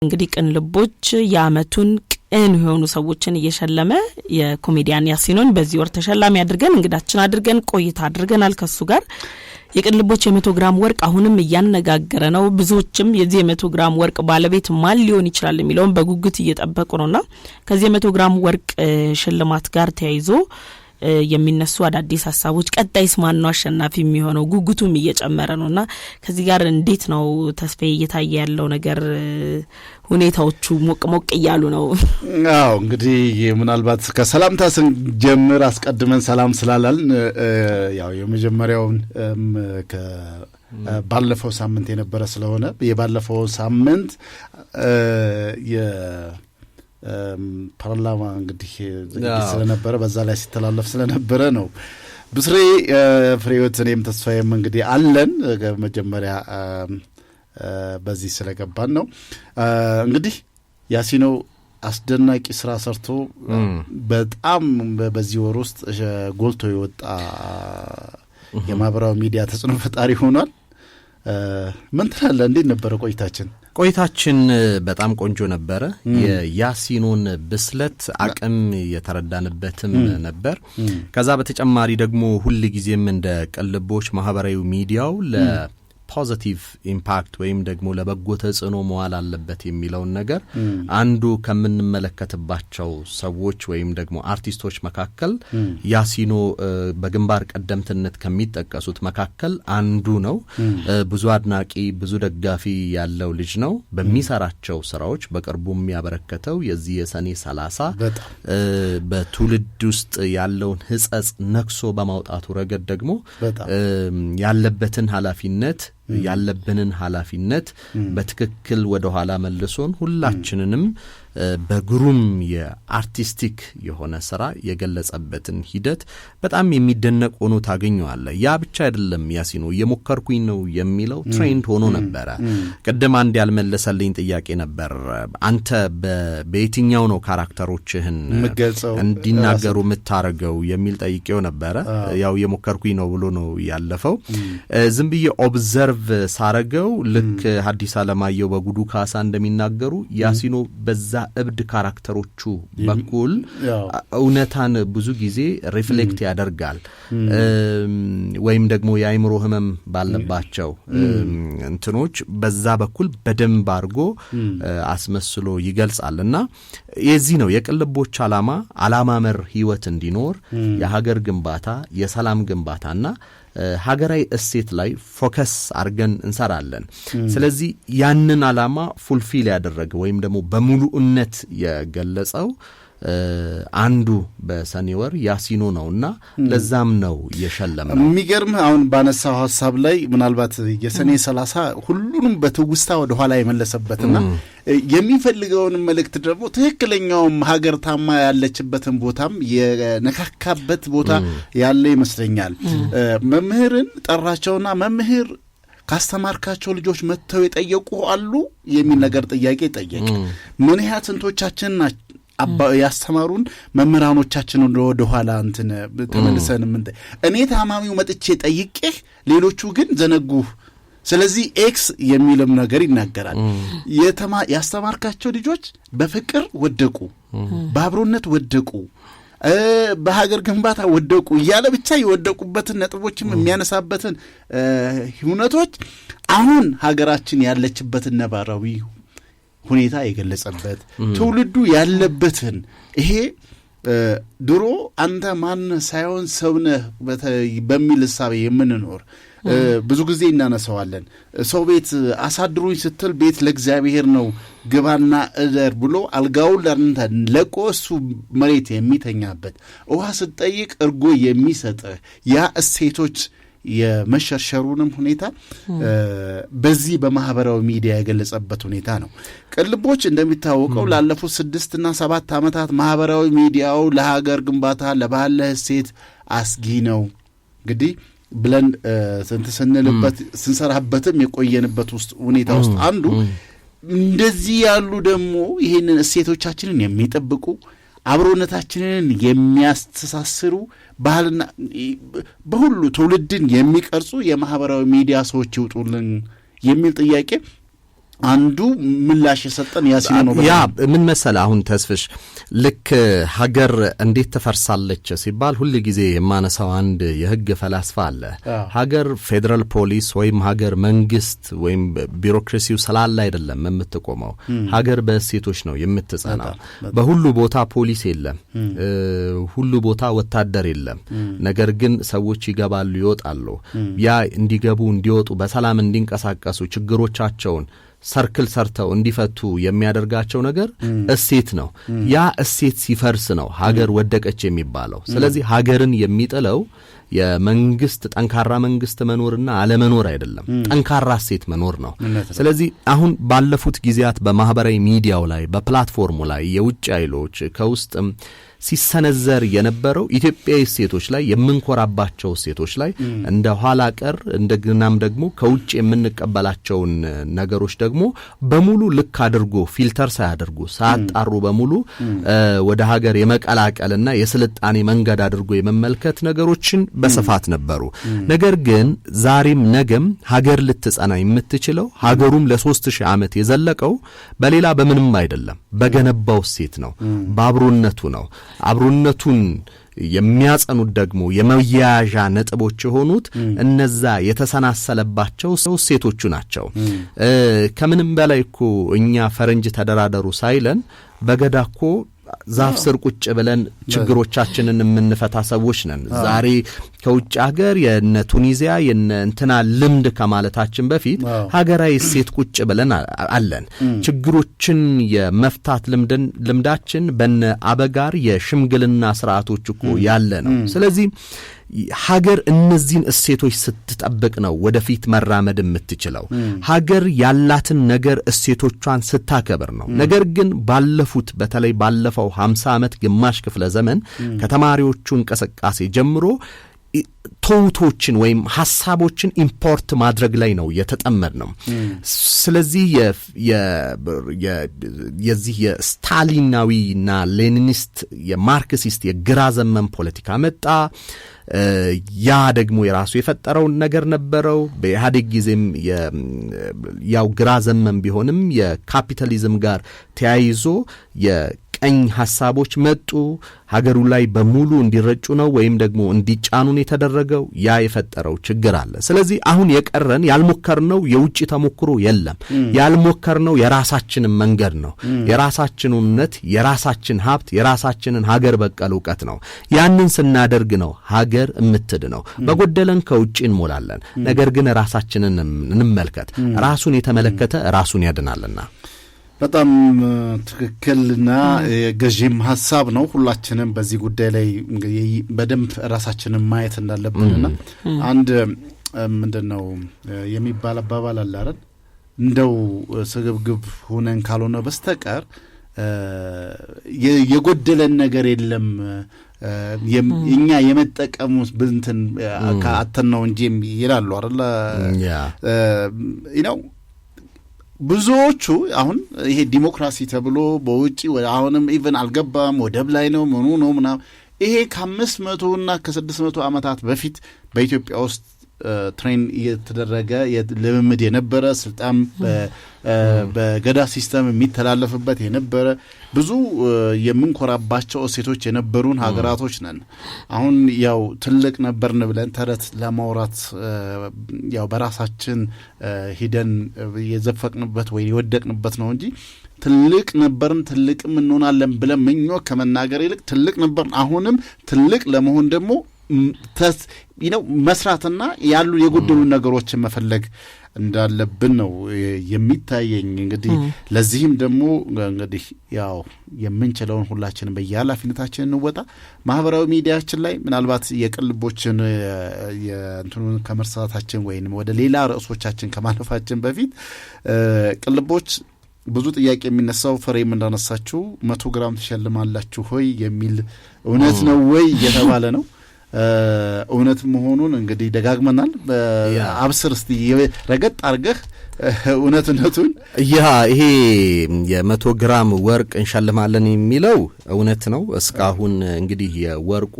እንግዲህ ቅን ልቦች ያመቱን ቅን የሆኑ ሰዎችን እየሸለመ የኮሜዲያን ያሲኖን በዚህ ወር ተሸላሚ አድርገን እንግዳችን አድርገን ቆይታ አድርገናል ከሱ ጋር የቅን ልቦች የ100 ግራም ወርቅ አሁንም ያነጋገረ ነው ብዙዎችም የዚህ የ100 ግራም ወርቅ ባለቤት ማን ሊሆን ይችላል የሚለውን በጉጉት እየጠበቁ ነውና ከዚህ የ100 ግራም ወርቅ ሽልማት ጋር ተያይዞ የሚነሱ አዳዲስ ሐሳቦች ቀጣይስ ማን ነው አሸናፊ የሚሆነው ጉጉቱም እየጨመረ ነውና ከዚህ ጋር እንዴት ነው ተስፋ እየታየ ያለው ነገር ሁኔታዎቹ ሞቅ ይያሉ ነው አዎ እንግዲህ ምናልባት ከሰላምታ ስንጀምር አስቀድመን ሰላም ስላላልን ያው የመጀመሪያውን ባለፈው ሳምንት የነበረ ስለሆነ የባለፈው ሳምንት ፓርላማ እንግዲህ ስለነበረ በዛ ላይ ሲተላለፍ ስለነበረ ነው ብስሬ ፍሬዎት እኔም ተስፋዬም እንግዲህ አለን መጀመሪያ በዚህ ስለገባን ነው እንግዲህ ያሲኖ አስደናቂ ስራ ሰርቶ በጣም በዚህ ወር ውስጥ ጎልቶ የወጣ የማህበራዊ ሚዲያ ተጽዕኖ ፈጣሪ ሆኗል ምን ትላለህ እንዴት ነበር ቆይታችን በጣም ቆንጆ ነበር የያሲኖን ብስለት አቅም የተረዳንበትም ነበር ከዛ በተጨማሪ ደግሞ ሁሉ ጊዜም እንደ ቀልቦች ማህበራዊ ሚዲያው ፖዚቲቭ ኢምፓክት ወይም ደግሞ ለበጎ ተጽዕኖ መዋል አለበት የሚለው ነገር አንዱ ከመንመለከትባቸው ሰዎች ወይም ደግሞ አርቲስቶች መካከል ያሲኖ በግንባር ቀደምትነት ከሚጠቀሱት መካከል አንዱ ነው ብዙ አድናቂ ብዙ ደጋፊ ያለው ልጅ ነው በሚሰራቸው ስራዎች በቅርቡም ያበረከተው የዚህ የሰኔ 30 በትውልድ ውስጥ ያለውን ህጸጽ ነክሶ በማውጣቱ ረገድ ደግሞ ያለበትን ኃላፊነት ያለብንን ኃላፊነት በትክክል ወደ ኋላ መልሶን ሁላችንንም በግሩም የአርቲስቲክ የሆነ ስራ የገለጸበትን ሂደት በጣም የሚደነቅ ሆኖ ታገኘዋለ ያ ብቻ አይደለም ያሲኖ የሞከርኩኝ ነው የሚለው ትሬንድ ሆኖ ነበር ቀደም አንድ ያልመለሰልኝ ጥያቄ ነበር አንተ በየትኛው ነው ካራክተሮችህን እንዲናገሩ መታረገው የሚል ጠይቄው ነበር ያው የሞከርኩኝ ነው ብሎ ነው ያለፈው ዝም ብዬ ኦብዘርቭ ሳረገው ልክ ሐዲስ ዓለማየሁ በጉዱ ካሳ እንደሚናገሩ ያሲኖ በዛ እብድ ካራክተሮቹ በኩል እውነታን ብዙ ጊዜ ሪፍሌክት ያደርጋል ወይም ደግሞ የአይምሮ ህመም ባለባቸው እንትኖች በዛ በኩል በደንብ አርጎ አስመስሎ ይገልጻልና የዚህ ነው የቅልቦች ዓላማ መር ህይወት እንዲኖር የሀገር ግንባታ የሰላም ግንባታና ሀገራዊ እሴት ላይ ፎከስ አርገን እንሰራለን ስለዚህ ያንን ዓላማ ፉልፊል ያደረገ ወይም ደግሞ በሙሉነት የገለጸው አንዱ በሰኔ ወር ያሲኖ ነውና ለዛም ነው የሸለመው የሚገርም አሁን ባነሳው ሐሳብ ላይ ምናልባት የሰኔ 30 ሁሉንም በትውስታ ወደ ኋላ የመለሰበትና የሚፈልገውን መልእክት ደግሞ ትክክለኛው ሀገር ታማ ያለችበትን ቦታም የነካካበት ቦታ ያለ ይመስለኛል መምህርን ጠራቸውና መምህር ካስተማርካቸው ልጆች መተው የጠየቁ አሉ የሚል ነገር ጥያቄ ጠየቀ ምን ያህል ስንቶቻችን ያስተማሩን መምህራኖቻችን ወደ ኋላ እንትን ተመልሰን ምን እኔ ታማሚው መጥቼ ጠይቄ ሌሎቹ ግን ዘነጉ ስለዚህ ኤክስ የሚልም ነገር ይናገራል ያስተማርካቸው ልጆች በፍቅር ወደቁ በአብሮነት ወደቁ በሀገር ግንባታ ወደቁ ያለ ብቻ ይወደቁበትን ነጥቦችም የሚያነሳበትን ሁነቶች አሁን ሀገራችን ያለችበትን ነባራዊ ሁኔታ የገለጸበት ትውልዱ ያለበትን ይሄ ድሮ አንተ ማን ሳይሆን ሰውነህ በሚል ሐሳብ የምንኖር ብዙ ጊዜ እናነሳዋለን ሰው ቤት አሳድሩኝ ስትል ቤት ለእግዚአብሔር ነው ግባና እደር ብሎ አልጋው ለአንተ ለቆ እሱ መሬት የሚተኛበት ውሃ ስትጠይቅ እርጎ የሚሰጥ ያ እሴቶች የመሸርሸሩንም ሁኔታ በዚህ በማህበራዊ ሚዲያ የገለጸበት ሁኔታ ነው ቅልቦች እንደሚታወቀው ላለፉት 6 እና 7 አመታት ማህበራዊ ሚዲያው ለሀገር ግንባታ ለባህል እሴት አስጊ ነው እንግዲህ ብለን ስንልበት ስንሰራበትም የቆየንበት ውስጥ ሁኔታ ውስጥ አንዱ እንደዚህ ያሉ ደግሞ ይሄንን እሴቶቻችንን የሚጠብቁ አብሮነታችንን የሚያስተሳስሩ ባህልና በሁሉ ትውልድን የሚቀርጹ የማህበራዊ ሚዲያ ሰዎች ይውጡልን የሚል ጥያቄ አንዱ ምላሽ የሰጠን ያሲኑ ነው። ያ ምን መሰለ አሁን ተስፍሽ ልክ ሀገር እንዴት ተፈርሳለች ሲባል ሁሉ ጊዜ የማነሳው አንድ የህግ ፈላስፋ አለ። ሀገር ፌደራል ፖሊስ ወይም ሀገር መንግስት ወይም ቢሮክራሲው ስላለ አይደለም የምትቆመው። ሀገር በእሴቶች ነው የምትጸናው። በሁሉ ቦታ ፖሊስ የለም፣ ሁሉ ቦታ ወታደር የለም። ነገር ግን ሰዎች ይገባሉ ይወጣሉ። ያ እንዲገቡ እንዲወጡ በሰላም እንዲንቀሳቀሱ ችግሮቻቸውን ሰርክል ሰርተው እንዲፈቱ የሚያደርጋቸው ነገር እሴት ነው። ያ እሴት ሲፈርስ ነው ሀገር ወደቀች የሚባለው። ስለዚህ ሀገርን የሚጥለው የመንግስት ጠንካራ መንግስት መኖርና አለመኖር አይደለም፣ ጠንካራ እሴት መኖር ነው። ስለዚህ አሁን ባለፉት ጊዜያት በማህበራዊ ሚዲያው ላይ በፕላትፎርሙ ላይ የውጭ ኃይሎች ከውስጥም ሲሰነዘር የነበረው ኢትዮጵያዊ እሴቶች ላይ የምንኮራባቸው እሴቶች ላይ እንደ ኋላ ቀር እንደገናም ደግሞ ከውጭ የምንቀበላቸውን ነገሮች ደግሞ በሙሉ ልክ አድርጎ ፊልተር ሳያደርጉ ሳያጣሩ በሙሉ ወደ ሀገር የመቀላቀልና የስልጣኔ መንገድ አድርጎ የመመልከት ነገሮችን በስፋት ነበሩ። ነገር ግን ዛሬም ነገም ሀገር ልትጸና የምትችለው ሀገሩም ለ3000 ዓመት የዘለቀው በሌላ በምንም አይደለም፣ በገነባው እሴት ነው፣ በአብሮነቱ ነው። አብሮነቱን የሚያጸኑት ደግሞ የመያያዣ ነጥቦች የሆኑት እነዛ የተሰናሰለባቸው እሴቶቹ ናቸው። ከምንም በላይ እኮ እኛ ፈረንጅ ተደራደሩ ሳይለን በገዳኮ ዛፍ ስር ቁጭ ብለን ችግሮቻችንን የምንፈታ ሰዎች ነን። ዛሬ ከውጭ ሀገር የነ ቱኒዚያ የነ እንትና ልምድ ከማለታችን በፊት ሀገራዊ እሴት ቁጭ ብለን አለን። ችግሮችን የመፍታት ልምዳችን በነ አበጋር የሽምግልና ስርዓቶች እኮ ያለ ነው። ስለዚህ ሀገር እነዚህን እሴቶች ስትጠብቅ ነው ወደፊት መራመድ የምትችለው። ሀገር ያላትን ነገር እሴቶቿን ስታከብር ነው። ነገር ግን ባለፉት በተለይ ባለፈው 50 ዓመት ግማሽ ክፍለ ዘመን ከተማሪዎቹ እንቅስቃሴ ጀምሮ ተውቶችን ወይም ሐሳቦችን ኢምፖርት ማድረግ ላይ ነው የተጠመድ ነው። ስለዚህ የዚህ የስታሊናዊና ሌኒኒስት የማርክሲስት የግራ ዘመን ፖለቲካ መጣ። ያ ደግሞ የራሱ የፈጠረውን ነገር ነበረው። በኢህአዴግ ጊዜም ያው ግራ ዘመን ቢሆንም የካፒታሊዝም ጋር ተያይዞ የቀኝ ሐሳቦች መጡ። ሀገሩ ላይ በሙሉ እንዲረጩ ነው ወይም ደግሞ እንዲጫኑን የተደረገው። ያ የፈጠረው ችግር አለ። ስለዚህ አሁን የቀረን ያልሞከርነው የውጭ ተሞክሮ የለም። ያልሞከርነው የራሳችንን መንገድ ነው። የራሳችን እውነት፣ የራሳችን ሀብት፣ የራሳችንን ሀገር በቀል ዕውቀት ነው። ያንን ስናደርግ ነው ሀገር እምትድ ነው። በጎደለን ከውጭ እንሞላለን። ነገር ግን ራሳችንን እንመልከት። ራሱን የተመለከተ ራሱን ያድናልና። በጣም ትክክልና ገዢም ሐሳብ ነው። ሁላችንም በዚህ ጉዳይ ላይ በደንብ ራሳችንን ማየት እንዳለብንና አንድ ምንድነው የሚባል አባባል አለ አይደል? እንደው ስግብግብ ሆነን ካልሆነ በስተቀር የጎደለን ነገር የለም እኛ የመጠቀሙ ብንትን ካተን ነው እንጂ ይላሉ አይደል? ነው ብዙዎቹ አሁን ይሄ ዲሞክራሲ ተብሎ በውጪ አሁንም ኢቭን አልገባም ወደብ ላይ ነው ምኑ ነው ምናምን ይሄ ከ500 እና ከ600 ዓመታት በፊት በኢትዮጵያ ውስጥ ትሬን እየተደረገ ልምምድ የነበረ ስልጣን በገዳ ሲስተም የሚተላለፍበት የነበረ ብዙ የምንኮራባቸው እሴቶች የነበሩን ሀገራቶች ነን። አሁን ያው ትልቅ ነበርን ብለን ተረት ለማውራት ያው በራሳችን ሂደን የዘፈቅንበት ወይ የወደቅንበት ነው እንጂ ትልቅ ነበርን ትልቅም እንሆናለን ብለን ምኞት ከመናገር ይልቅ ትልቅ ነበርን አሁንም ትልቅ ለመሆን ደግሞ መስራትና ያሉ የጎደሉ ነገሮችን መፈለግ እንዳለብን ነው የሚታየኝ። እንግዲህ ለዚህም ደግሞ እንግዲህ ያው የምንችለውን ሁላችንም በየኃላፊነታችን እንወጣ። ማህበራዊ ሚዲያችን ላይ ምናልባት የቅልቦችን የእንትኑን ከመርሳታችን ወይንም ወደ ሌላ ርዕሶቻችን ከማለፋችን በፊት ቅልቦች ብዙ ጥያቄ የሚነሳው ፍሬም እንዳነሳችሁ 100 ግራም ትሸልማላችሁ ሆይ የሚል እውነት ነው ወይ እየተባለ ነው። እውነት መሆኑን እንግዲህ ደጋግመናል። አብስር እስቲ ረገጥ አርገህ እውነቱን ይሄ የ100 ግራም ወርቅ እንሸልማለን የሚለው እውነት ነው። እስካሁን እንግዲህ የወርቁ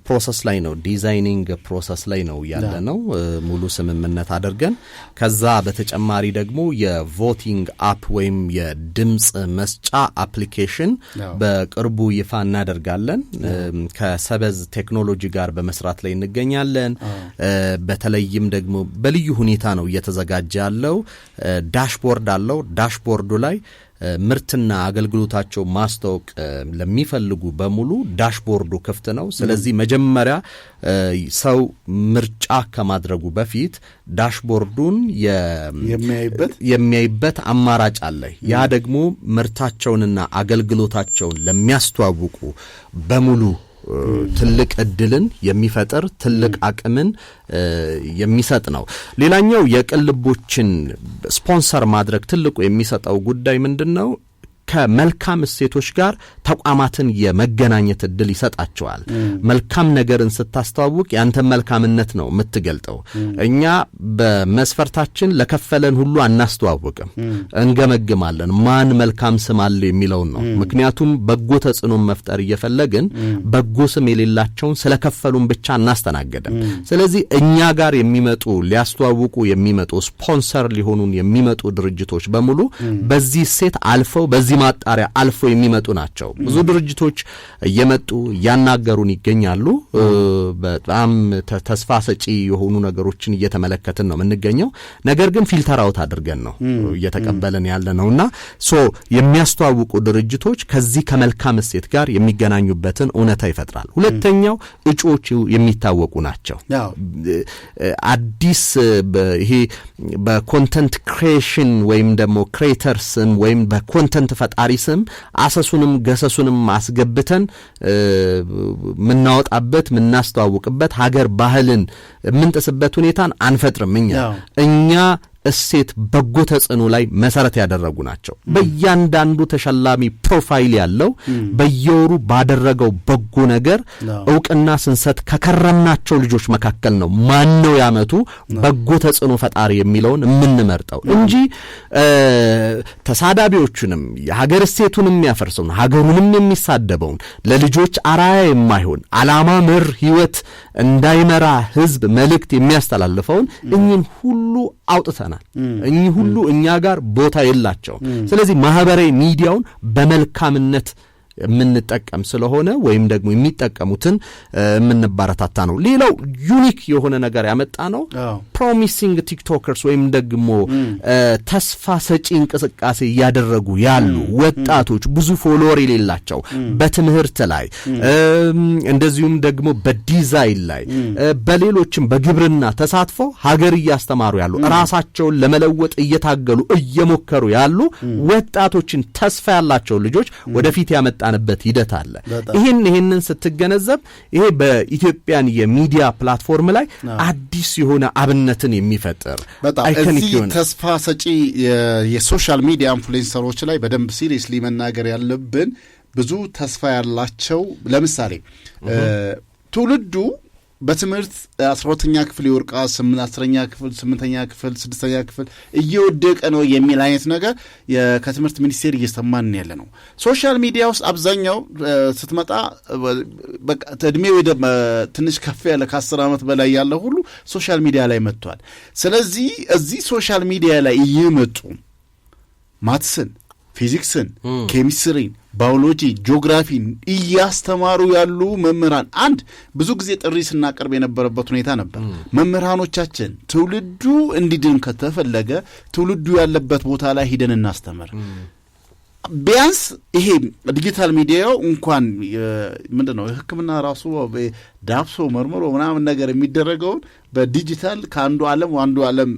ፕሮሰስ ላይ ነው፣ ዲዛይኒንግ ፕሮሰስ ላይ ነው ያለ ነው። ሙሉ ስምምነት አድርገን ከዛ በተጨማሪ ደግሞ የቮቲንግ አፕ ወይም የድምጽ መስጫ አፕሊኬሽን በቅርቡ ይፋ እናደርጋለን። ከሰበዝ ቴክኖሎጂ ጋር በመስራት ላይ እንገኛለን። በተለይም ደግሞ በልዩ ሁኔታ ነው እየተዘጋጀ ያለው። ዳሽቦርድ አለው። ዳሽቦርዱ ላይ ምርትና አገልግሎታቸው ማስተዋወቅ ለሚፈልጉ በሙሉ ዳሽቦርዱ ክፍት ነው። ስለዚህ መጀመሪያ ሰው ምርጫ ከማድረጉ በፊት ዳሽቦርዱን የሚያይበት አማራጭ አለ። ያ ደግሞ ምርታቸውንና አገልግሎታቸውን ለሚያስተዋውቁ በሙሉ ትልቅ እድልን የሚፈጥር ትልቅ አቅምን የሚሰጥ ነው። ሌላኛው የቅልቦችን ስፖንሰር ማድረግ ትልቁ የሚሰጠው ጉዳይ ምንድነው? ከመልካም እሴቶች ጋር ተቋማትን የመገናኘት እድል ይሰጣቸዋል። መልካም ነገርን ስታስተዋውቅ ያንተ መልካምነት ነው የምትገልጠው። እኛ በመስፈርታችን ለከፈለን ሁሉ አናስተዋውቅም፣ እንገመግማለን ማን መልካም ስም አለ የሚለውን ነው። ምክንያቱም በጎ ተጽዕኖ መፍጠር እየፈለግን በጎ ስም የሌላቸውን ስለከፈሉን ብቻ እናስተናገደም። ስለዚህ እኛ ጋር የሚመጡ ሊያስተዋውቁ የሚመጡ ስፖንሰር ሊሆኑን የሚመጡ ድርጅቶች በሙሉ በዚህ ሴት አልፈው በዚህ ማጣሪያ አልፎ የሚመጡ ናቸው። ብዙ ድርጅቶች እየመጡ ያናገሩን ይገኛሉ። በጣም ተስፋ ሰጪ የሆኑ ነገሮችን እየተመለከትን ነው የምንገኘው። ነገር ግን ፊልተር አውት አድርገን ነው እየተቀበለን ያለ ነውና የሚያስተዋውቁ ድርጅቶች ከዚህ ከመልካም እሴት ጋር የሚገናኙበትን እውነታ ይፈጥራል። ሁለተኛው እጩዎች የሚታወቁ ናቸው። አዲስ ይሄ በኮንተንት ክሪኤሽን ወይም ደግሞ ክሬተርስ ወይም በኮንተንት ፈጣሪ ስም አሰሱንም ገሰሱንም ማስገብተን ምናወጣበት ምናስተዋውቅበት ሀገር ባህልን ምንጥስበት ሁኔታን አንፈጥርም። እኛ እሴት በጎ ተጽዕኖ ላይ መሰረት ያደረጉ ናቸው። በእያንዳንዱ ተሸላሚ ፕሮፋይል ያለው በየወሩ ባደረገው በጎ ነገር እውቅና ስንሰጥ ከከረምናቸው ልጆች መካከል ነው ማነው ያመቱ በጎ ተጽዕኖ ፈጣሪ የሚለውን የምንመርጠው እንጂ ተሳዳቢዎቹንም የሀገር እሴቱንም የሚያፈርሰውን ሀገሩንም የሚሳደበውን ለልጆች አራያ የማይሆን ዓላማ ምር ህይወት እንዳይመራ ህዝብ መልእክት የሚያስተላልፈውን እኚህን ሁሉ አውጥተናል። እኚህ ሁሉ እኛ ጋር ቦታ የላቸውም። ስለዚህ ማህበራዊ ሚዲያውን በመልካምነት የምንጠቀም ስለሆነ ወይም ደግሞ የሚጠቀሙትን የምንባረታታ ነው። ሌላው ዩኒክ የሆነ ነገር ያመጣ ነው። ፕሮሚሲንግ ቲክቶከርስ ወይም ደግሞ ተስፋ ሰጪ እንቅስቃሴ እያደረጉ ያሉ ወጣቶች ብዙ ፎሎወር የሌላቸው በትምህርት ላይ እንደዚሁም ደግሞ በዲዛይን ላይ በሌሎችም በግብርና ተሳትፎ ሀገር እያስተማሩ ያሉ ራሳቸውን ለመለወጥ እየታገሉ እየሞከሩ ያሉ ወጣቶችን ተስፋ ያላቸው ልጆች ወደፊት ያመጣ በት ሂደት አለ። ይሄንን ስትገነዘብ ይሄ በኢትዮጵያን የሚዲያ ፕላትፎርም ላይ አዲስ የሆነ አብነትን የሚፈጥር እዚህ ተስፋ ሰጪ የሶሻል ሚዲያ ኢንፍሉዌንሰሮች ላይ በደንብ ሲሪየስሊ መናገር ያለብን ብዙ ተስፋ ያላቸው ለምሳሌ ትውልዱ በትምህርት 12ኛ ክፍል ይወርቃ 10ኛ ክፍል 8ኛ ክፍል 6ኛ ክፍል እየወደቀ ነው የሚል አይነት ነገር ከትምህርት ሚኒስቴር እየሰማን ያለ ነው። ሶሻል ሚዲያ ውስጥ አብዛኛው ስትመጣ በቃ እድሜው ትንሽ ከፍ ያለ ከ10 ዓመት በላይ ያለ ሁሉ ሶሻል ሚዲያ ላይ መጥቷል። ስለዚህ እዚህ ሶሻል ሚዲያ ላይ እየመጡ ማትስን፣ ፊዚክስን፣ ኬሚስትሪን፣ ባዮሎጂ፣ ጂኦግራፊን እያስተማሩ ያሉ መምህራን አንድ ብዙ ጊዜ ጥሪ ስናቀርብ የነበረበት ሁኔታ ነበር። መምህራኖቻችን ትውልዱ እንዲድን ከተፈለገ ትውልዱ ያለበት ቦታ ላይ ሂደን እናስተምር። ቢያንስ ይሄ ዲጂታል ሚዲያው እንኳን ምንድነው ሕክምና ራሱ ዳብሶ መርምሮ ምናምን ነገር የሚደረገውን በዲጂታል ከአንዱ ዓለም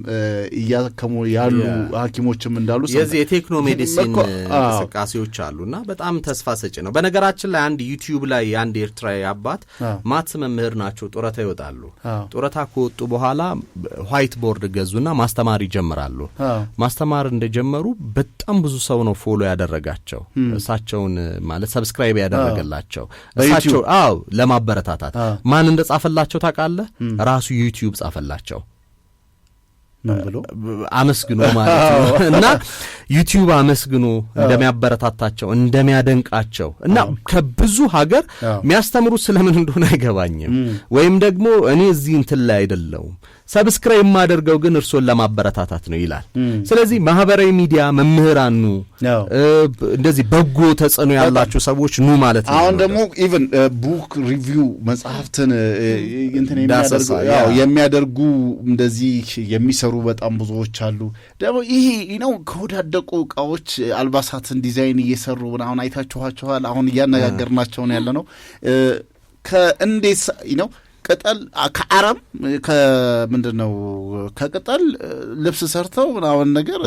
እያከሙ ያሉ ሐኪሞችም እንዳሉ የዚህ የቴክኖ ሜዲሲን እንቅስቃሴዎች አሉና በጣም ተስፋ ሰጪ ነው። በነገራችን ላይ አንድ ዩቲዩብ ላይ አንድ ኤርትራዊ አባት ማትስ መምህር ናቸው። ጡረታ ይወጣሉ። ጡረታ ከወጡ በኋላ ዋይት ቦርድ ገዙና ማስተማር ይጀምራሉ። ማስተማር እንደጀመሩ በጣም ብዙ ሰው ነው ፎሎ ያደረጋቸው እሳቸውን ማለት ሰብስክራይብ ያደረገላቸው እሳቸው ለማበረታታት ማን እንደጻፈላቸው ታውቃለህ? ራሱ ዩቲዩብ ጻፈላቸው። ምን ብሎ አመስግኖ ማለት ነው እና ዩቲዩብ አመስግኖ እንደሚያበረታታቸው እንደሚያደንቃቸው እና ከብዙ ሀገር የሚያስተምሩት ስለምን እንደሆነ አይገባኝም ወይም ደግሞ እኔ እዚህ እንትን ላይ አይደለም ሰብስክራይብ ማደርገው ግን እርሶን ለማበረታታት ነው ይላል ስለዚህ ማህበራዊ ሚዲያ መምህራኑ እንደዚህ በጎ ተጽዕኖ ያላችሁ ሰዎች ኑ ማለት ነው አሁን ደግሞ ኢቭን ቡክ ሪቪው መጽሐፍትን እንትን የሚያደርጉ እንደዚህ የሚሰሩ በጣም ብዙዎች አሉ ደግሞ ይሄ ነው ከወዳደቁ ዕቃዎች አልባሳትን ዲዛይን እየሰሩ አሁን አይታችኋቸዋል አሁን እያነጋገርናቸው ነው ያለነው ከእንዴት ነው ቅጠል ከአረም ከምንድነው ከቅጠል ልብስ ሰርተው ምናምን ነገር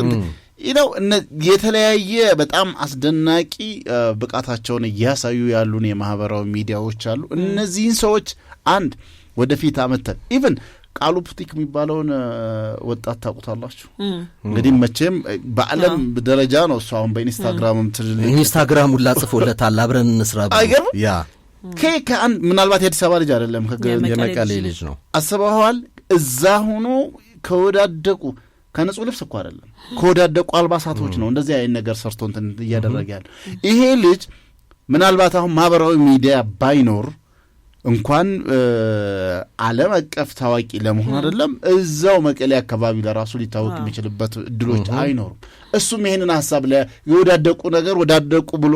ይለው የተለያየ በጣም አስደናቂ ብቃታቸውን እያሳዩ ያሉን የማህበራዊ ሚዲያዎች አሉ እነዚህን ሰዎች አንድ ወደፊት አመተን ኢቭን ቃሉ ፑቲክ የሚባለውን ወጣት ታውቁታላችሁ እንግዲህ መቼም በአለም ደረጃ ነው እሱ አሁን በኢንስታግራምም ኢንስታግራም ሁላ ጽፎለታል አብረን እንስራ ያ ከአንድ ምናልባት የአዲስ አበባ ልጅ አይደለም የመቀሌ ልጅ ነው አስበዋል እዛ ሆኖ ከወዳደቁ ከንጹህ ልብስ እኮ አይደለም ከወዳደቁ አልባሳቶች ነው እንደዚህ አይነት ነገር ሰርቶ እንትን እያደረገ ያለው ይሄ ልጅ ምናልባት አሁን ማህበራዊ ሚዲያ ባይኖር እንኳን ዓለም አቀፍ ታዋቂ ለመሆን አይደለም እዛው መቀሌ አካባቢ ለራሱ ሊታወቅ የሚችልበት እድሎች አይኖርም እሱም ይሄንን ሐሳብ ላይ የወዳደቁ ነገር ወዳደቁ ብሎ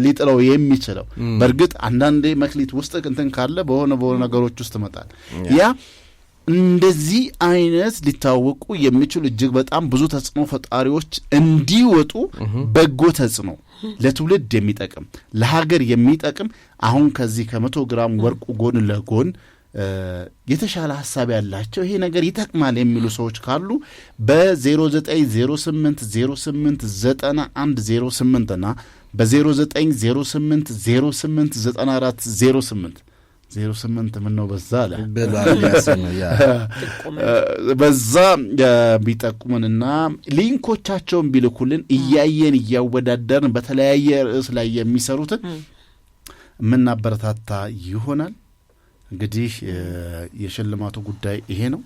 ሊጥለው የሚችለው በርግጥ አንዳንዴ መክሊት ውስጥ እንትን ካለ በሆነ ነገሮች ውስጥ መጣል ያ እንደዚህ አይነት ሊታወቁ የሚችሉ እጅግ በጣም ብዙ ተጽዕኖ ፈጣሪዎች እንዲወጡ በጎ ተጽዕኖ ለትውልድ የሚጠቅም ለሀገር የሚጠቅም አሁን ከዚህ ከ100 ግራም ወርቁ ጎን ለጎን የተሻለ ሐሳብ ያላቸው ይሄ ነገር ይጠቅማል የሚሉ ሰዎች ካሉ በ0908089108 እና በ0908089408 08 ምን ነው በዛ አለ በዛ ቢጠቁሙንና ሊንኮቻቸውን ቢልኩልን እያየን እያወዳደርን በተለያየ ርዕስ ላይ የሚሰሩትን ምናበረታታ ይሆናል እንግዲህ የሽልማቱ ጉዳይ ይሄ ነው